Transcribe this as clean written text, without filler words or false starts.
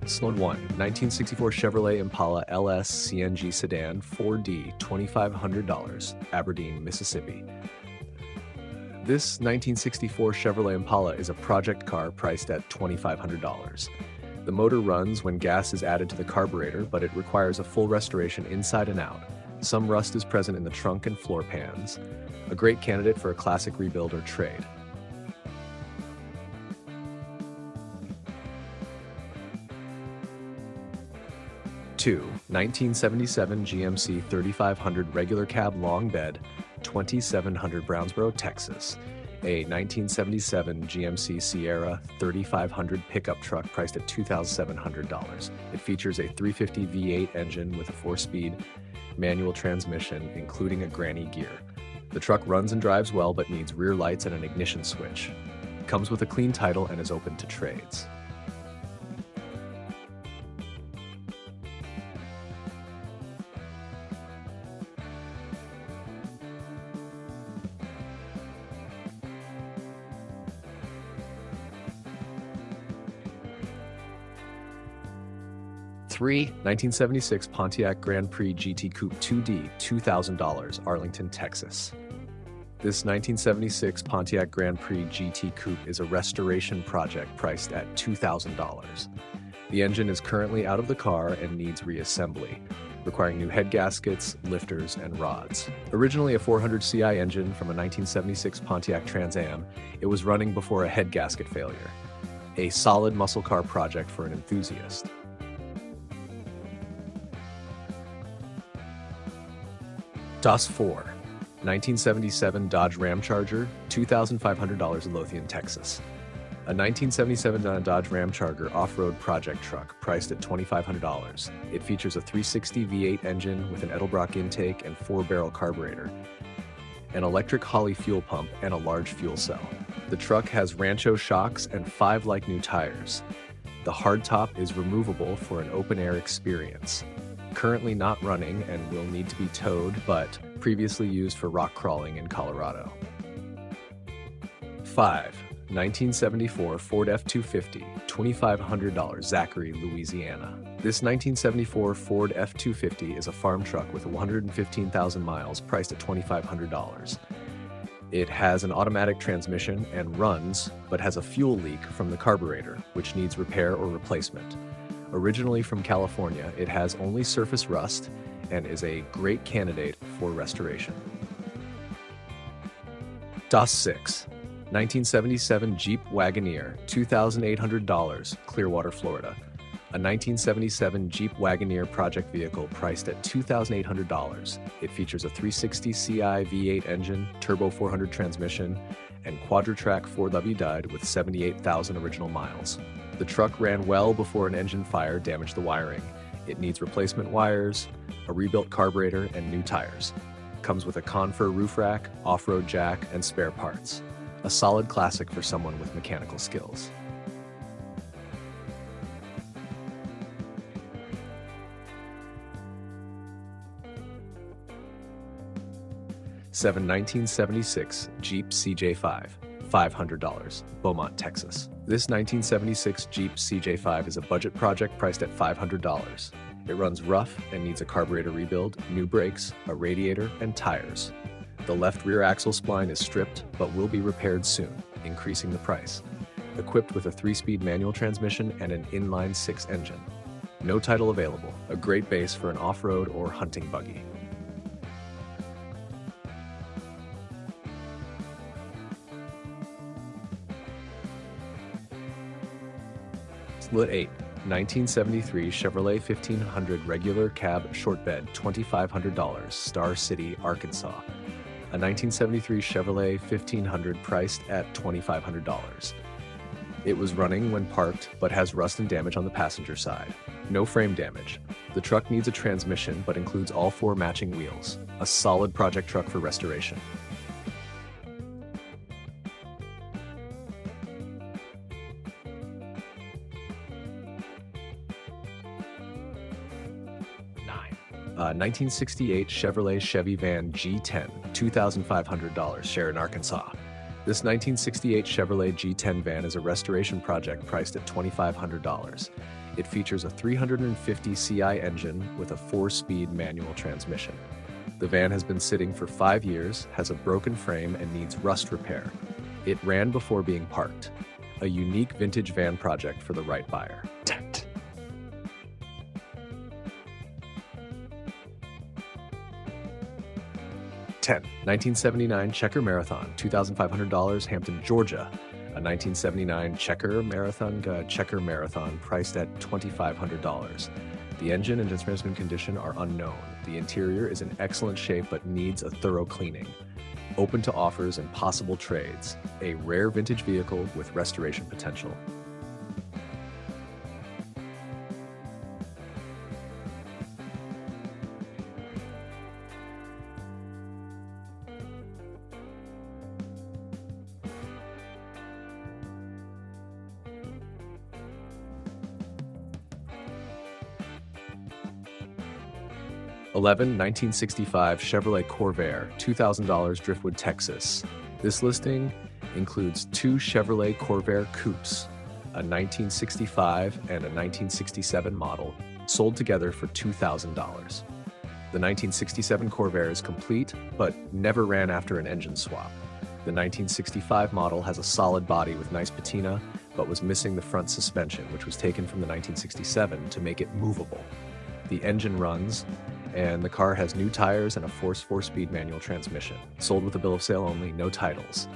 Slide 1, 1964 Chevrolet Impala LS CNG sedan 4D, $2,500, Aberdeen, Mississippi. This 1964 Chevrolet Impala is a project car priced at $2,500. The motor runs when gas is added to the carburetor, but it requires a full restoration inside and out. Some rust is present in the trunk and floor pans. A great candidate for a classic rebuild or trade. 2, 1977 GMC 3500 regular cab long bed, 2700 Brownsboro, Texas. A 1977 GMC Sierra 3500 pickup truck priced at $2,700. It features a 350 V8 engine with a 4-speed manual transmission, including a granny gear. The truck runs and drives well, but needs rear lights and an ignition switch. Comes with a clean title and is open to trades. Three, 1976 Pontiac Grand Prix GT Coupe 2D, $2,000, Arlington, Texas. This 1976 Pontiac Grand Prix GT Coupe is a restoration project priced at $2,000. The engine is currently out of the car and needs reassembly, requiring new head gaskets, lifters, and rods. Originally a 400 CI engine from a 1976 Pontiac Trans Am, it was running before a head gasket failure. A solid muscle car project for an enthusiast. DOS 4, 1977 Dodge Ramcharger, $2,500 in Lothian, Texas. A 1977 Dodge Ramcharger off-road project truck priced at $2,500. It features a 360 V8 engine with an Edelbrock intake and 4-barrel carburetor, an electric Holley fuel pump, and a large fuel cell. The truck has Rancho shocks and 5 like-new tires. The hardtop is removable for an open-air experience. Currently not running and will need to be towed, but previously used for rock crawling in Colorado. 5, 1974 Ford F-250, $2,500, Zachary, Louisiana. This 1974 Ford F-250 is a farm truck with 115,000 miles, priced at $2,500. It has an automatic transmission and runs, but has a fuel leak from the carburetor, which needs repair or replacement. Originally from California, it has only surface rust and is a great candidate for restoration. DOS 6, 1977 Jeep Wagoneer, $2,800, Clearwater, Florida. A 1977 Jeep Wagoneer project vehicle priced at $2,800. It features a 360 CI V8 engine, turbo 400 transmission, and quadra-track 4WD with 78,000 original miles. The truck ran well before an engine fire damaged the wiring. It needs replacement wires, a rebuilt carburetor, and new tires. Comes with a Confer roof rack, off-road jack, and spare parts. A solid classic for someone with mechanical skills. 7, 1976 Jeep CJ5, $500, Beaumont, Texas. This 1976 Jeep CJ5 is a budget project priced at $500. It runs rough and needs a carburetor rebuild, new brakes, a radiator, and tires. The left rear axle spline is stripped but will be repaired soon, increasing the price. Equipped with a 3-speed manual transmission and an inline-6 engine. No title available, a great base for an off-road or hunting buggy. Split 8, 1973 Chevrolet 1500 regular cab short bed, $2,500, Star City, Arkansas. A 1973 Chevrolet 1500 priced at $2,500. It was running when parked, but has rust and damage on the passenger side. No frame damage. The truck needs a transmission, but includes all 4 matching wheels. A solid project truck for restoration. Nine. 1968 Chevrolet Chevy Van G10, $2,500, Sharon, Arkansas. This 1968 Chevrolet G10 van is a restoration project priced at $2,500. It features a 350 CI engine with a 4-speed manual transmission. The van has been sitting for 5 years, has a broken frame, and needs rust repair. It ran before being parked. A unique vintage van project for the right buyer. 10. 1979 Checker Marathon, $2,500, Hampton, Georgia. A 1979 Checker Marathon priced at $2,500. The engine and transmission condition are unknown. The interior is in excellent shape but needs a thorough cleaning. Open to offers and possible trades. A rare vintage vehicle with restoration potential. $11. 1965 Chevrolet Corvair, $2,000, Driftwood, Texas. This listing includes 2 Chevrolet Corvair coupes, a 1965 and a 1967 model, sold together for $2,000. The 1967 Corvair is complete, but never ran after an engine swap. The 1965 model has a solid body with nice patina, but was missing the front suspension, which was taken from the 1967 to make it movable. The engine runs, and the car has new tires and a 4-speed manual transmission. Sold with a bill of sale only, no titles.